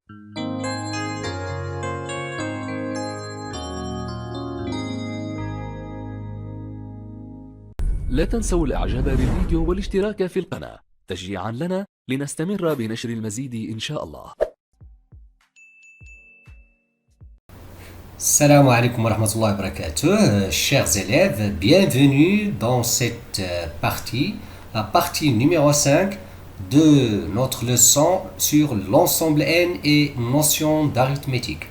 لا تنسوا الإعجاب بالفيديو والاشتراك في القناة تشجيعا لنا لنستمر بنشر المزيد إن شاء الله. Salam alaikum wa rahmatullahi wa barakatuh. Chers élèves, bienvenue dans cette partie, la partie numéro 5 de notre leçon sur l'ensemble N et notions d'arithmétique.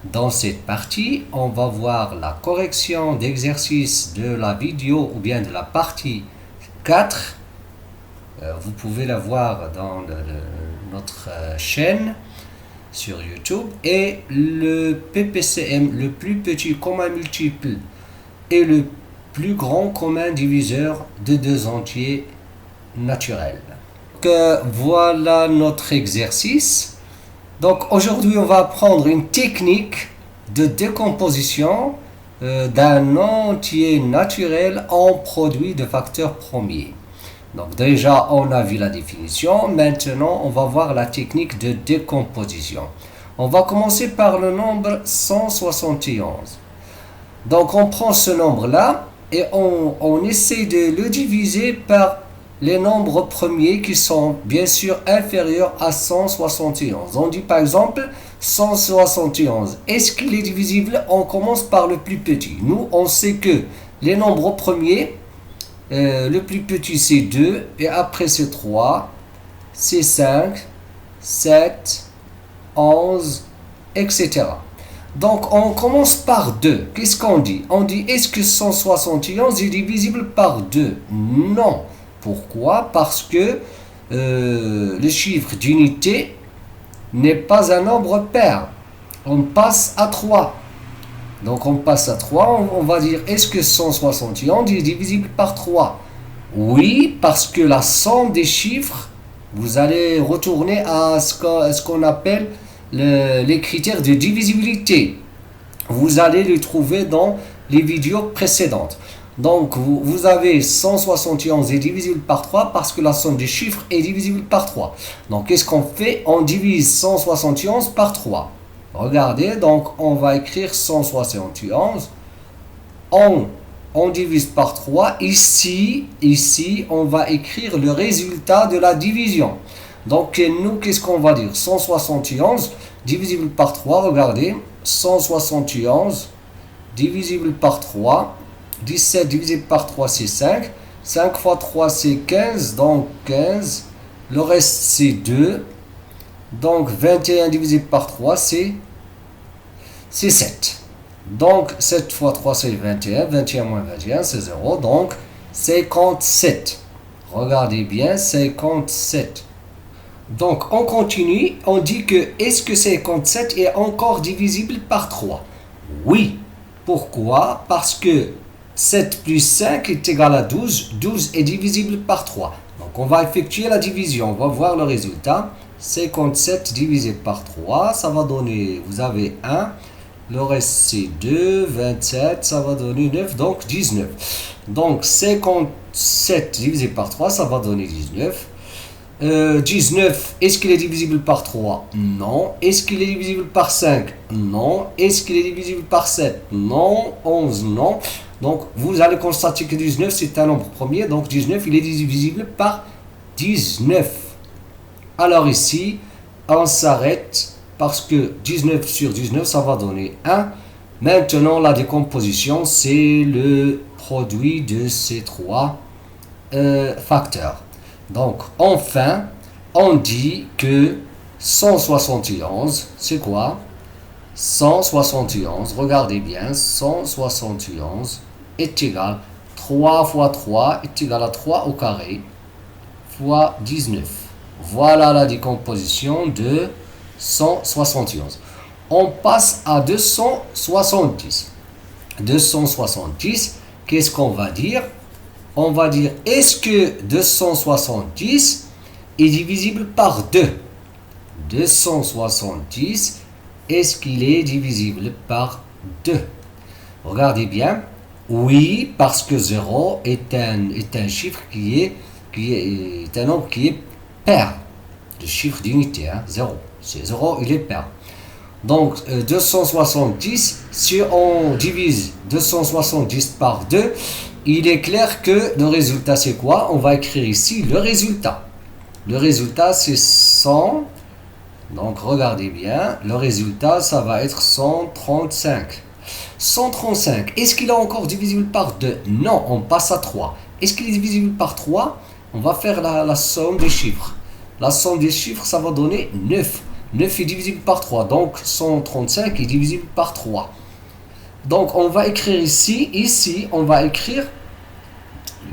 Dans cette partie, on va voir la correction d'exercice de la vidéo ou bien de la partie 4. Vous pouvez la voir dans notre chaîne sur YouTube, et le PPCM, le plus petit commun multiple et le plus grand commun diviseur de deux entiers naturels. Voilà notre exercice. Donc aujourd'hui on va apprendre une technique de décomposition d'un entier naturel en produit de facteurs premiers. Donc déjà on a vu la définition, maintenant on va voir la technique de décomposition. On va commencer par le nombre 171. Donc on prend ce nombre là et on essaie de le diviser par les nombres premiers qui sont bien sûr inférieurs à 171. On dit par exemple 171. Est-ce qu'il est divisible? On commence par le plus petit. Nous on sait que les nombres premiers, le plus petit c'est 2, et après c'est 3, c'est 5, 7, 11, etc. Donc on commence par 2. Qu'est-ce qu'on dit? On dit est-ce que 171 est divisible par 2? Non. Pourquoi? Parce que le chiffre d'unité n'est pas un nombre pair. On passe à 3. Donc on passe à 3, on va dire est-ce que 171 est divisible par 3? Oui, parce que la somme des chiffres, vous allez retourner à ce qu'on appelle les critères de divisibilité. Vous allez les trouver dans les vidéos précédentes. Donc vous avez 171 est divisible par 3 parce que la somme des chiffres est divisible par 3. Donc qu'est-ce qu'on fait? On divise 171 par 3. Regardez, donc on va écrire 171, on divise par 3, ici on va écrire le résultat de la division. Donc nous, qu'est-ce qu'on va dire? 171 divisible par 3, regardez, 171 divisible par 3, 17 divisé par 3 c'est 5, 5 fois 3 c'est 15, donc 15, le reste c'est 2. Donc 21 divisé par 3 c'est 7. Donc 7 fois 3 c'est 21. 21 moins 21 c'est 0. Donc 57. Regardez bien, 57. Donc on continue. On dit que est-ce que 57 est encore divisible par 3? Oui. Pourquoi? Parce que 7 plus 5 est égal à 12. 12 est divisible par 3. Donc on va effectuer la division. On va voir le résultat. 57 divisé par 3, ça va donner, vous avez 1, le reste c'est 2, 27, ça va donner 9, donc 19. Donc 57 divisé par 3, ça va donner 19. 19, est-ce qu'il est divisible par 3? Non. Est-ce qu'il est divisible par 5? Non. Est-ce qu'il est divisible par 7? Non. 11, non. Donc vous allez constater que 19 c'est un nombre premier, donc 19 il est divisible par 19. Alors ici, on s'arrête parce que 19 sur 19, ça va donner 1. Maintenant, la décomposition, c'est le produit de ces trois facteurs. Donc, enfin, on dit que 171, c'est quoi? 171, regardez bien, 171 est égal, 3 fois 3 est égal à 3 au carré, fois 19. Voilà la décomposition de 171. On passe à 270. 270, qu'est-ce qu'on va dire? On va dire, est-ce que 270 est divisible par 2? 270, est-ce qu'il est divisible par 2? Regardez bien. Oui, parce que 0 est un chiffre qui est un nombre qui est pair de chiffre d'unité, 0. C'est 0, il est pair. Donc 270, si on divise 270 par 2, il est clair que le résultat c'est quoi? On va écrire ici le résultat. Le résultat c'est 100. Donc regardez bien, le résultat ça va être 135. 135, est-ce qu'il est encore divisible par 2? Non, on passe à 3. Est-ce qu'il est divisible par 3? On va faire la somme des chiffres. La somme des chiffres, ça va donner 9. 9 est divisible par 3, donc 135 est divisible par 3. Donc on va écrire ici on va écrire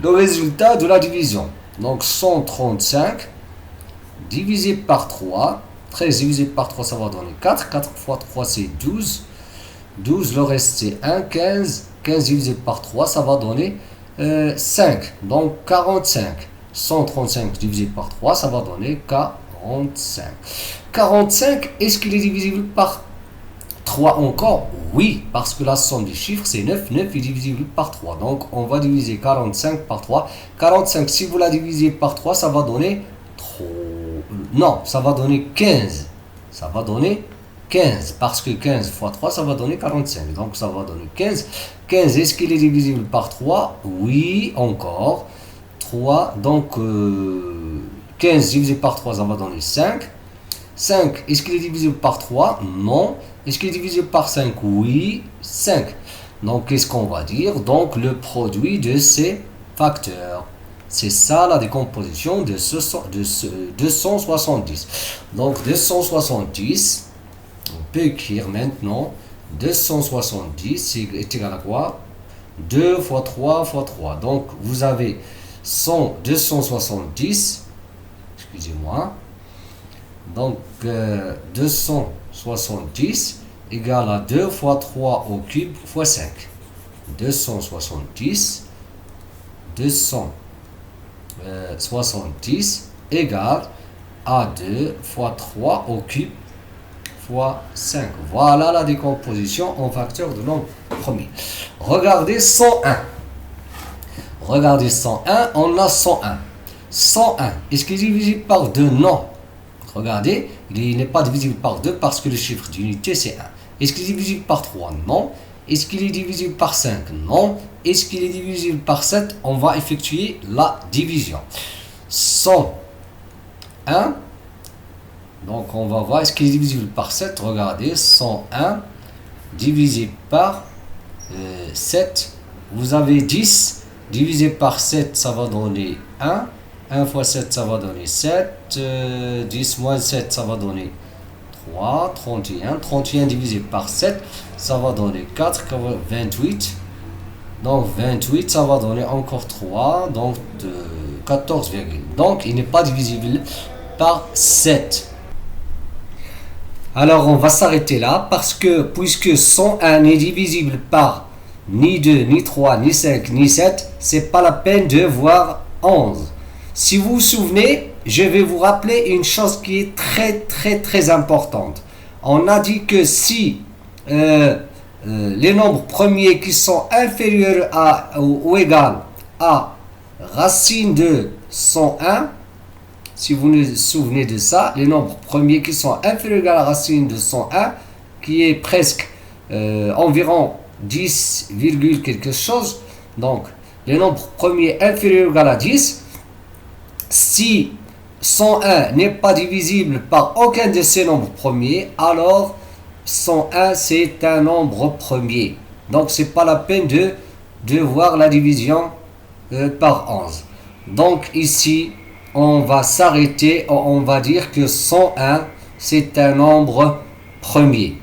le résultat de la division. Donc 135 divisé par 3, 13 divisé par 3 ça va donner 4, 4 fois 3 c'est 12, 12 le reste c'est 1, 15, 15 divisé par 3 ça va donner 5, donc 45. 135 divisé par 3 ça va donner 45. 45, est-ce qu'il est divisible par 3 encore? Oui, parce que la somme des chiffres c'est 9, 9 est divisible par 3. Donc on va diviser 45 par 3. 45, si vous la divisez par 3, ça va donner 3. Non, ça va donner 15. Ça va donner 15, parce que 15 fois 3, ça va donner 45. Donc ça va donner 15. 15, est-ce qu'il est divisible par 3? Oui, encore. 3, donc 15 divisé par 3, ça va donner 5. 5, est-ce qu'il est divisible par 3? Non. Est-ce qu'il est divisible par 5? Oui, 5. Donc, qu'est-ce qu'on va dire? Donc, le produit de ces facteurs. C'est ça la décomposition de 270. Donc, 270, on peut écrire maintenant 270 est égal à quoi? 2 fois 3 fois 3. Donc, vous avez 270, excusez-moi. Donc, 270 égale à 2 fois 3 au cube fois 5. 270 égale à 2 fois 3 au cube fois 5. Voilà la décomposition en facteurs de nombre premier. Regardez 101. Regardez 101, on a 101. 101, est-ce qu'il est divisible par 2? Non. Regardez, il n'est pas divisible par 2 parce que le chiffre d'unité c'est 1. Est-ce qu'il est divisible par 3? Non. Est-ce qu'il est divisible par 5? Non. Est-ce qu'il est divisible par 7? On va effectuer la division. 101. Donc on va voir, est-ce qu'il est divisible par 7? Regardez, 101 divisé par 7. Vous avez 10 divisé par 7, ça va donner 1. 1 fois 7, ça va donner 7. 10 moins 7, ça va donner 3. 31. 31 divisé par 7, ça va donner 4. 28. Donc 28, ça va donner encore 3. Donc 14, donc il n'est pas divisible par 7. Alors on va s'arrêter là parce que puisque 101 n'est divisible par ni 2, ni 3, ni 5, ni 7, c'est pas la peine de voir 11. Si vous vous souvenez, je vais vous rappeler une chose qui est très importante. On a dit que si les nombres premiers qui sont inférieurs à ou égal à racine de 101, si vous vous souvenez de ça, les nombres premiers qui sont inférieurs à la racine de 101, qui est presque environ 10, quelque chose, donc les nombres premiers inférieurs à 10, si 101 n'est pas divisible par aucun de ces nombres premiers, alors 101 c'est un nombre premier. Donc c'est pas la peine de voir la division par 11. Donc ici on va s'arrêter, on va dire que 101 c'est un nombre premier.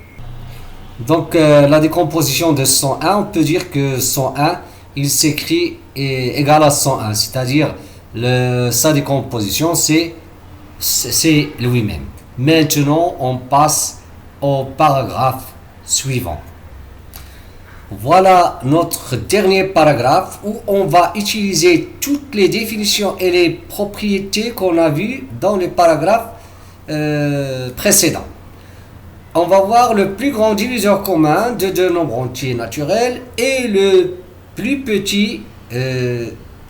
Donc la décomposition de 101, on peut dire que 101 il s'écrit égal à 101, c'est-à-dire sa décomposition c'est lui-même. Maintenant on passe au paragraphe suivant. Voilà notre dernier paragraphe où on va utiliser toutes les définitions et les propriétés qu'on a vues dans les paragraphes précédents. On va voir le plus grand diviseur commun de deux nombres entiers naturels et le plus petit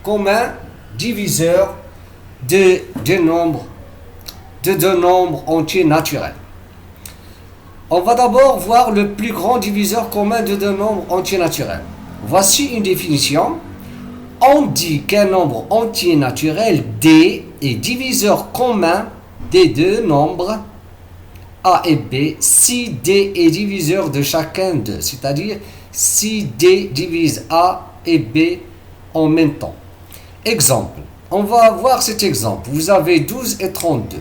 commun diviseur de deux nombres entiers naturels. On va d'abord voir le plus grand diviseur commun de deux nombres entiers naturels. Voici une définition. On dit qu'un nombre entier naturel D est diviseur commun des deux nombres A et B si D est diviseur de chacun d'eux, c'est-à-dire si D divise A et B en même temps. Exemple, on va voir cet exemple. Vous avez 12 et 32.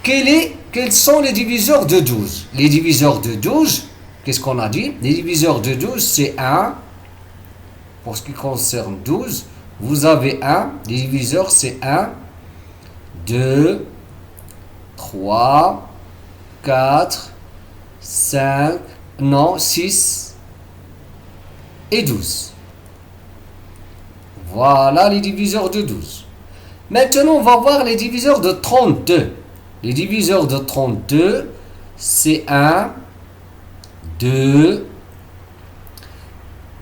Quels sont les diviseurs de 12? Les diviseurs de 12, qu'est-ce qu'on a dit? Les diviseurs de 12, c'est 1. Pour ce qui concerne 12, vous avez 1. Les diviseurs, c'est 1, 2, 3, 4, 5, non, 6 et 12. Voilà les diviseurs de 12. Maintenant, on va voir les diviseurs de 32. Les diviseurs de 32, c'est 1, 2,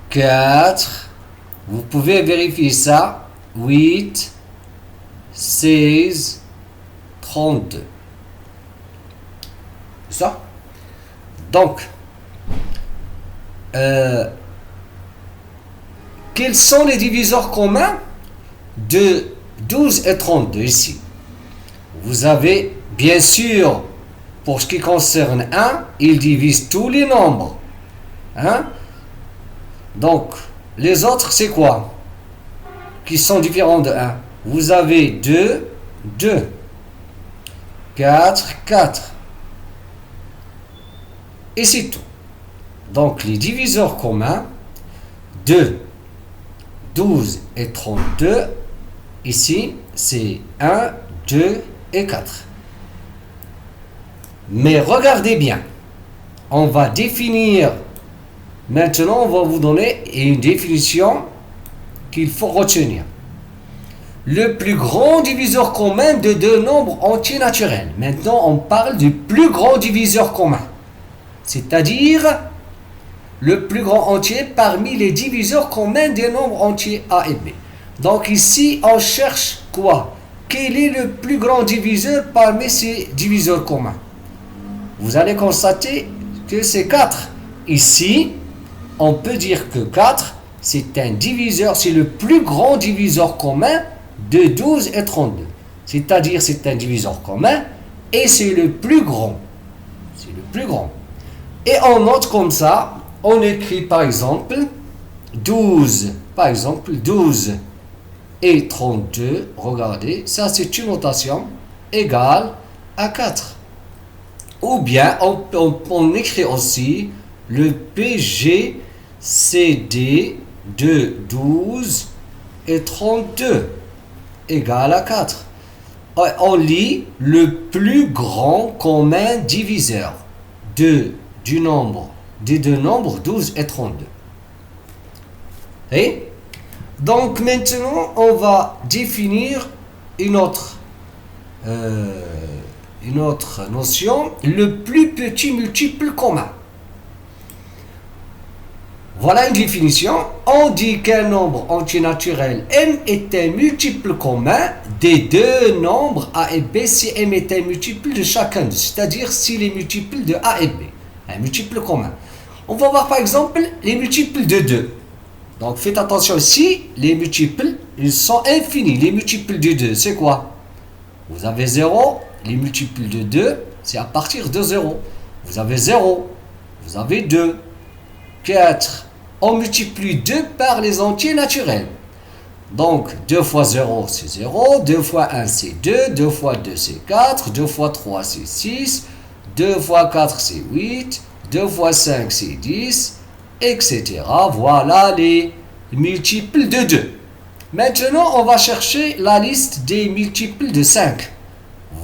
4, vous pouvez vérifier ça, 8, 16, 32. C'est ça? Donc, quels sont les diviseurs communs de 12 et 32 ici? Vous avez, bien sûr, pour ce qui concerne 1, il divise tous les nombres. Hein? Donc, les autres, c'est quoi? Qui sont différents de 1. Vous avez 2, 2. 4, 4. Et c'est tout. Donc, les diviseurs communs de 12 et 32, ici, c'est 1, 2 et 4. Mais regardez bien. On va définir. Maintenant, on va vous donner une définition qu'il faut retenir. Le plus grand diviseur commun de deux nombres entiers naturels. Maintenant, on parle du plus grand diviseur commun. C'est-à-dire le plus grand entier parmi les diviseurs communs des nombres entiers A et B. Donc ici, on cherche quoi? Quel est le plus grand diviseur parmi ces diviseurs communs? Vous allez constater que c'est 4. Ici, on peut dire que 4, c'est un diviseur, c'est le plus grand diviseur commun de 12 et 32. C'est-à-dire, c'est un diviseur commun et c'est le plus grand. C'est le plus grand. Et on note comme ça, on écrit par exemple 12, par exemple 12 et 32, regardez, ça c'est une notation égale à 4. Ou bien on écrit aussi le PGCD de 12 et 32 égale à 4. On lit le plus grand commun diviseur des deux nombres 12 et 32. Et donc maintenant, on va définir une autre notion, le plus petit multiple commun. Voilà une définition. On dit qu'un nombre entier naturel M est un multiple commun des deux nombres A et B si M est un multiple de chacun d'eux, c'est-à-dire s'il est multiple de A et B. Un multiple commun. On va voir par exemple les multiples de 2. Donc faites attention ici, les multiples, ils sont infinis. Les multiples de 2, c'est quoi? Vous avez 0, les multiples de 2, c'est à partir de 0. Vous avez 0, vous avez 2, 4. On multiplie 2 par les entiers naturels. Donc 2 fois 0 c'est 0, 2 fois 1 c'est 2, 2 fois 2 c'est 4, 2 fois 3 c'est 6, 2 fois 4 c'est 8, 2 fois 5 c'est 10, etc. Voilà les multiples de 2. Maintenant, on va chercher la liste des multiples de 5.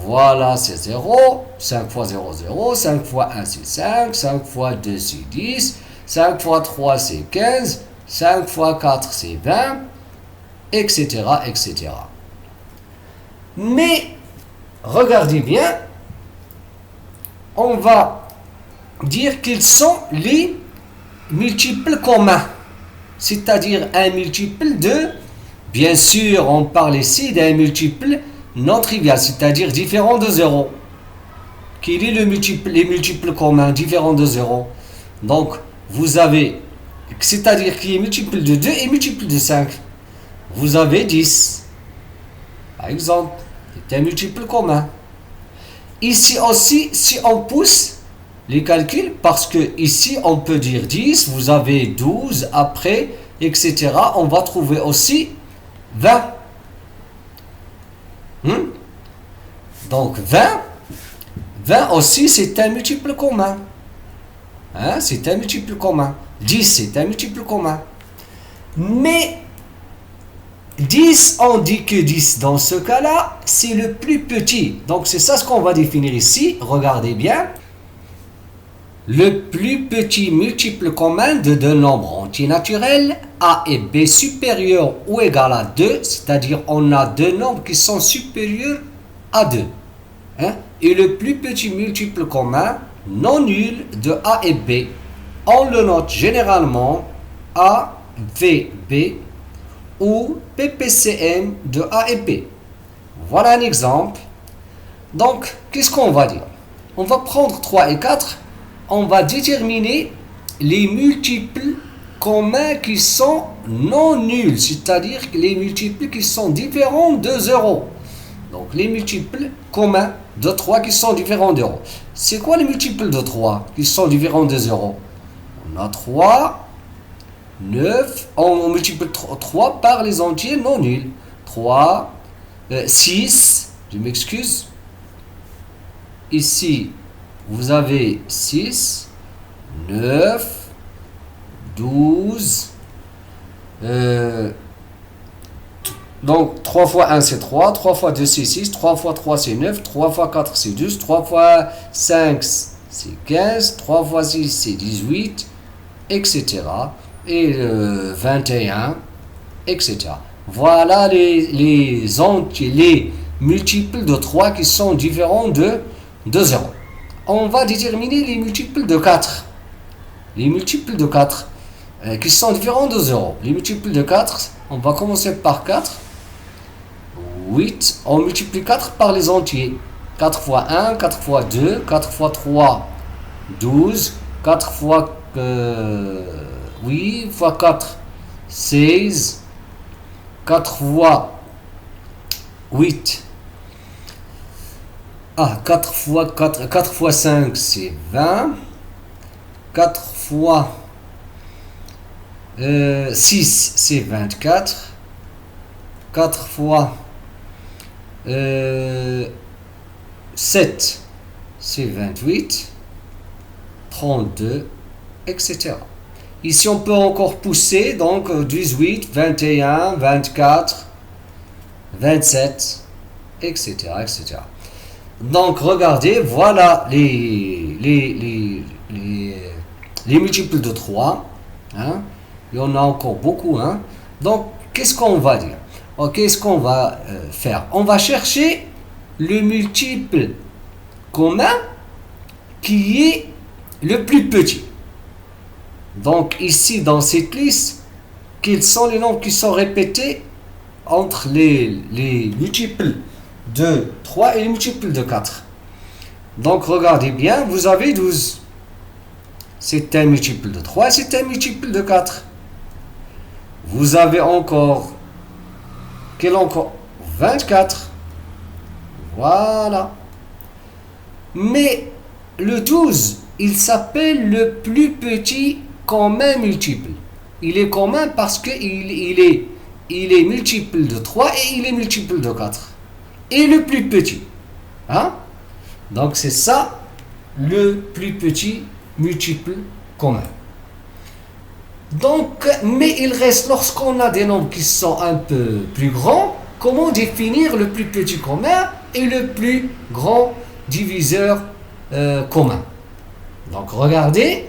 Voilà, c'est 0, 5 fois 0, 0, 5 fois 1 c'est 5, 5 fois 2 c'est 10, 5 fois 3 c'est 15, 5 fois 4 c'est 20, etc., etc. Mais, regardez bien, on va dire quels sont les multiples communs. C'est-à-dire un multiple de, bien sûr, on parle ici d'un multiple non trivial, c'est-à-dire différent de 0. quel est les multiples communs différents de 0? Donc, vous avez, c'est-à-dire qui est multiple de 2 et multiple de 5. Vous avez 10. Par exemple, c'est un multiple commun. Ici aussi, si on pousse les calculs, parce que ici, on peut dire 10, vous avez 12, après, etc. On va trouver aussi 20. Donc, 20 aussi, c'est un multiple commun. Hein, c'est un multiple commun. 10, c'est un multiple commun. Mais 10, on dit que 10 dans ce cas-là, c'est le plus petit. Donc c'est ça ce qu'on va définir ici. Regardez bien. Le plus petit multiple commun de deux nombres entiers naturels, A et B supérieurs ou égal à 2, c'est-à-dire on a deux nombres qui sont supérieurs à 2. Hein? Et le plus petit multiple commun non nul de A et B, on le note généralement A, V, B ou PPCM de A et B. Voilà un exemple. Donc, qu'est-ce qu'on va dire? On va prendre 3 et 4, on va déterminer les multiples communs qui sont non nuls, c'est-à-dire les multiples qui sont différents de 0. Donc, les multiples communs de 3 qui sont différents de 0. C'est quoi les multiples de 3 qui sont différents de 0? On a 3, 9, on multiplie 3 par les entiers non nuls. 3, 6, je m'excuse. Ici, vous avez 6, 9, 12, donc 3 fois 1 c'est 3, 3 fois 2 c'est 6, 3 fois 3 c'est 9, 3 fois 4 c'est 12, 3 fois 5 c'est 15, 3 fois 6 c'est 18, etc. Et 21, etc. Voilà les multiples de 3 qui sont différents de 0. On va déterminer les multiples de 4. Les multiples de 4 qui sont différents de 0. Les multiples de 4, on va commencer par 4. 8, on multiplie 4 par les entiers. 4 fois 1, 4 fois 2, 4 fois 3, 12, 4 fois 8 fois 4, 16, 4 fois 8, 4 fois 4, 4 fois 5 c'est 20, 4 fois 6 c'est 24, 4 fois 7 c'est 28, 32, etc. Ici on peut encore pousser, donc 18, 21, 24, 27, etc. etc. Donc regardez, voilà les multiples de 3. Hein? Il y en a encore beaucoup. Hein? Donc qu'est-ce qu'on va dire? Qu'est-ce qu'on va faire? On va chercher le multiple commun qui est le plus petit. Donc ici dans cette liste, quels sont les nombres qui sont répétés entre les multiples de 3 et les multiples de 4? Donc regardez bien, vous avez 12. C'est un multiple de 3, c'est un multiple de 4. Vous avez encore, quel encore? 24. Voilà. Mais le 12, il s'appelle le plus petit commun multiple. Il est commun parce qu'il est multiple de 3 et il est multiple de 4. Et le plus petit. Hein? Donc c'est ça le plus petit multiple commun. Donc, mais il reste, lorsqu'on a des nombres qui sont un peu plus grands, comment définir le plus petit commun et le plus grand diviseur commun? Donc regardez,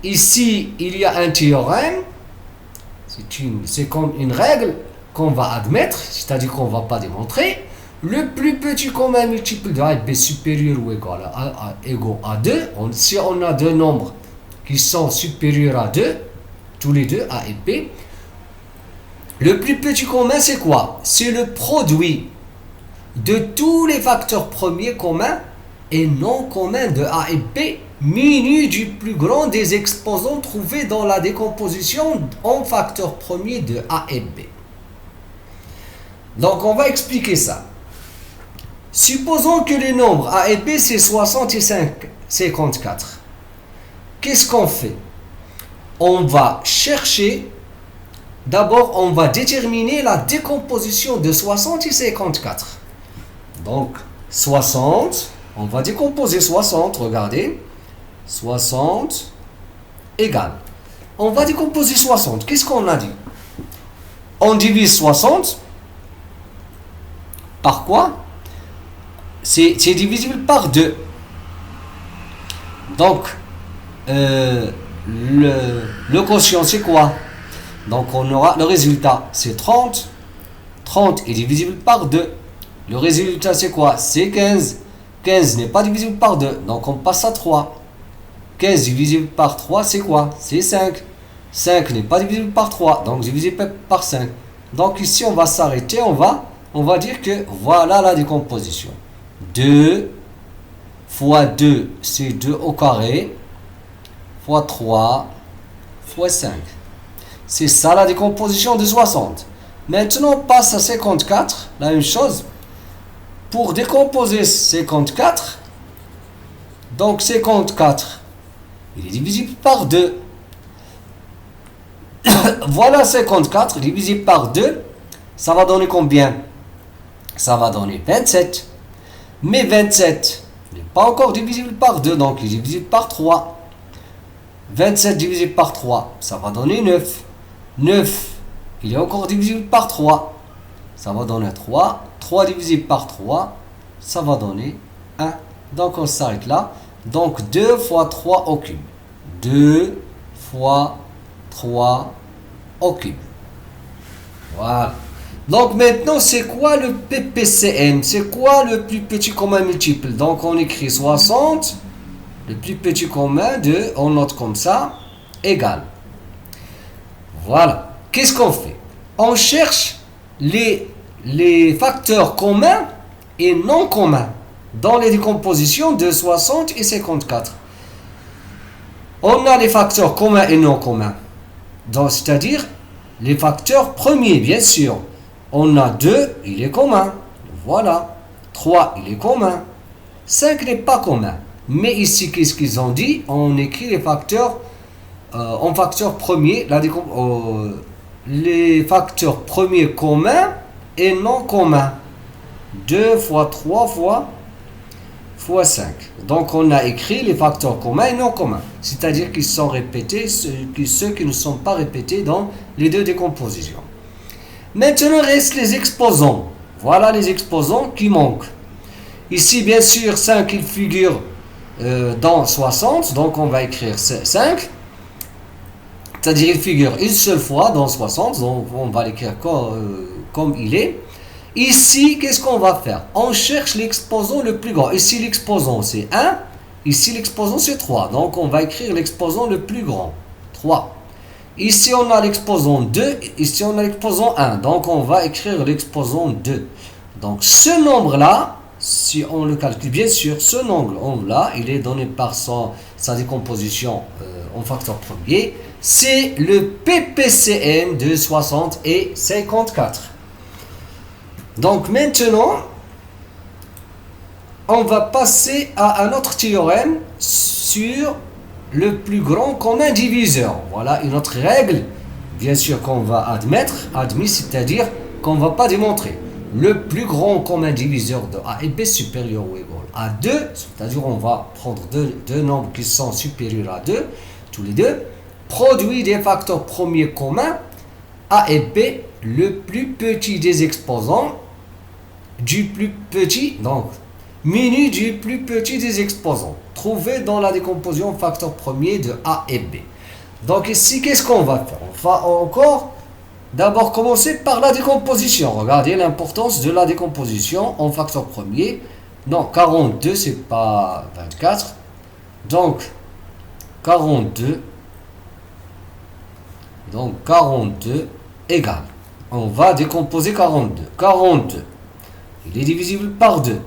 ici il y a un théorème, c'est comme une règle qu'on va admettre, c'est-à-dire qu'on ne va pas démontrer. Le plus petit commun multiple de A et B supérieur ou égal à 2, si on a deux nombres qui sont supérieurs à 2, tous les deux, A et B, le plus petit commun c'est quoi? C'est le produit de tous les facteurs premiers communs et non commun de A et B, menu du plus grand des exposants trouvés dans la décomposition en facteur premier de A et B. Donc on va expliquer ça. Supposons que les nombres A et B c'est 60 et 54. Qu'est-ce qu'on fait? On va chercher, d'abord on va déterminer la décomposition de 60 et 54. Donc 60, on va décomposer 60, regardez. 60 égale. On va décomposer 60. Qu'est-ce qu'on a dit? On divise 60 par quoi? C'est divisible par 2. Donc, le quotient, c'est quoi? Donc, on aura le résultat, c'est 30. 30 est divisible par 2. Le résultat, c'est quoi? C'est 15. 15 n'est pas divisible par 2. Donc, on passe à 3. 15 divisible par 3, c'est quoi? C'est 5. 5 n'est pas divisible par 3. Donc, divisible par 5. Donc, ici, on va s'arrêter. On va dire que voilà la décomposition. 2 fois 2, c'est 2 au carré, fois 3, fois 5. C'est ça la décomposition de 60. Maintenant, on passe à 54, la même chose. Pour décomposer 54, donc 54, il est divisible par 2. Voilà 54 divisé par 2, ça va donner combien? Ça va donner 27. Mais 27 n'est pas encore divisible par 2, donc il est divisible par 3. 27 divisé par 3, ça va donner 9. 9, il est encore divisible par 3. Ça va donner 3. 3 divisé par 3, ça va donner 1. Donc on s'arrête là. Donc 2 fois 3 au cube. 2 fois 3 au cube. Voilà. Donc maintenant, c'est quoi le PPCM? C'est quoi le plus petit commun multiple? Donc on écrit 60, le plus petit commun de, on note comme ça, égal. Voilà. Qu'est-ce qu'on fait? On cherche les facteurs communs et non communs dans les décompositions de 60 et 54. On a les facteurs communs et non communs. C'est-à-dire les facteurs premiers, bien sûr. On a 2, il est commun. Voilà. 3, il est commun. 5 n'est pas commun. Mais ici, qu'est-ce qu'ils ont dit? On écrit les facteurs en facteurs premiers. Les facteurs premiers communs et non communs. 2 fois 3 fois 5. Donc, on a écrit les facteurs communs et non communs. C'est-à-dire qu'ils sont répétés, ceux qui ne sont pas répétés dans les deux décompositions. Maintenant, restent les exposants. Voilà les exposants qui manquent. Ici, bien sûr, 5, il figure dans 60. Donc, on va écrire 5. C'est-à-dire, il figure une seule fois dans 60. Donc, on va l'écrire comme il est. Ici, qu'est-ce qu'on va faire? On cherche l'exposant le plus grand. Ici, l'exposant, c'est 1. Ici, l'exposant, c'est 3. Donc, on va écrire l'exposant le plus grand. 3. Ici, on a l'exposant 2. Ici, on a l'exposant 1. Donc, on va écrire l'exposant 2. Donc, ce nombre-là, si on le calcule, bien sûr, ce nombre-là, il est donné par sa décomposition en facteur premier. C'est le PPCM de 60 et 54. Donc, maintenant, on va passer à un autre théorème sur le plus grand commun diviseur. Voilà une autre règle, bien sûr, qu'on va admettre, c'est-à-dire qu'on ne va pas démontrer. Le plus grand commun diviseur de A et B supérieur ou égal à 2, c'est-à-dire on va prendre deux nombres qui sont supérieurs à 2, tous les deux, produit des facteurs premiers communs A et B, le plus petit des exposants du plus petit, donc menu du plus petit des exposants, trouvé dans la décomposition facteur premier de A et B. Donc ici, qu'est-ce qu'on va faire? On va encore d'abord commencer par la décomposition. Regardez l'importance de la décomposition en facteur premier. Non, 42, c'est pas 24. Donc, 42. Donc, 42 égale. On va décomposer 42. 42. Il est divisible par 2.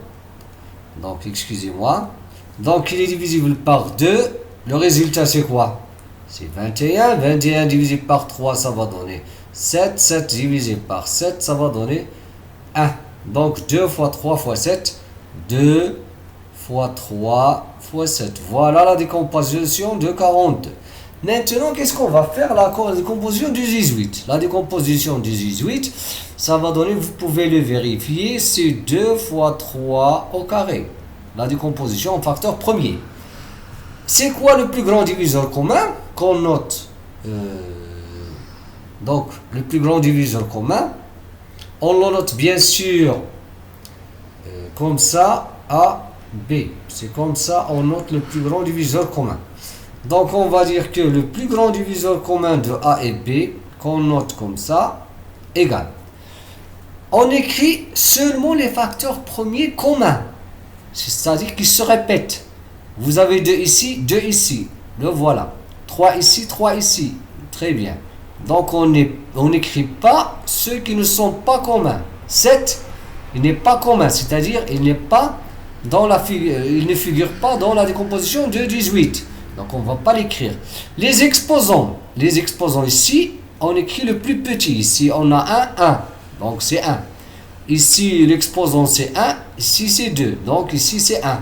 Donc, excusez-moi. Donc, il est divisible par 2. Le résultat, c'est quoi? C'est 21. 21 divisé par 3, ça va donner 7. 7 divisé par 7, ça va donner 1. Donc, 2 fois 3 fois 7. 2 fois 3 fois 7. Voilà la décomposition de 42. Maintenant, qu'est-ce qu'on va faire? La décomposition du 18. La décomposition du 18, ça va donner, vous pouvez le vérifier, c'est 2 fois 3 au carré. La décomposition en facteur premier. C'est quoi le plus grand diviseur commun qu'on note? Donc, le plus grand diviseur commun, on le note bien sûr comme ça, A, B. C'est comme ça, on note le plus grand diviseur commun. Donc, on va dire que le plus grand diviseur commun de A et B, qu'on note comme ça, égale. On écrit seulement les facteurs premiers communs. C'est-à-dire qu'ils se répètent. Vous avez 2 ici, 2 ici. Le voilà. 3 ici, 3 ici. Très bien. Donc, on n'écrit pas ceux qui ne sont pas communs. 7, il n'est pas commun. C'est-à-dire, il ne figure pas dans la décomposition de 18. Donc, on ne va pas l'écrire. Les exposants ici, on écrit le plus petit. Ici, on a 1. Donc, c'est 1. Ici, l'exposant, c'est 1. Ici, c'est 2. Donc, ici, c'est 1.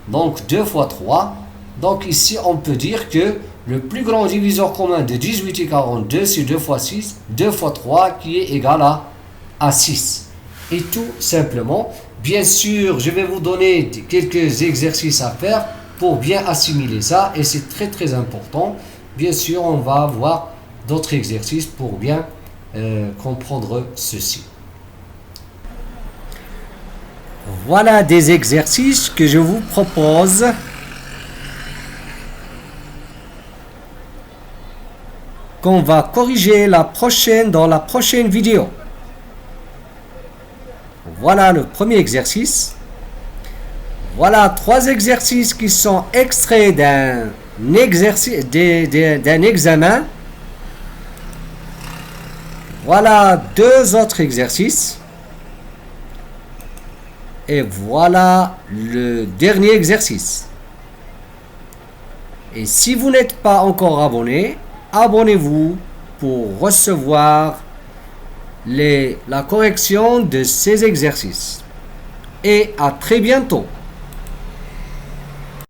Donc, 2 fois 3. Donc, ici, on peut dire que le plus grand diviseur commun de 18 et 42, c'est 2 fois 6. 2 fois 3 qui est égal à 6. Et tout simplement, bien sûr, je vais vous donner quelques exercices à faire pour bien assimiler ça. Et c'est très, très important. Bien sûr, on va avoir d'autres exercices pour bien comprendre ceci. Voilà des exercices que je vous propose. Qu'on va corriger dans la prochaine vidéo. Voilà le premier exercice. Voilà 3 exercices qui sont extraits d'un examen. Voilà 2 autres exercices. Et voilà le dernier exercice. Et si vous n'êtes pas encore abonné, abonnez-vous pour recevoir la correction de ces exercices. Et à très bientôt.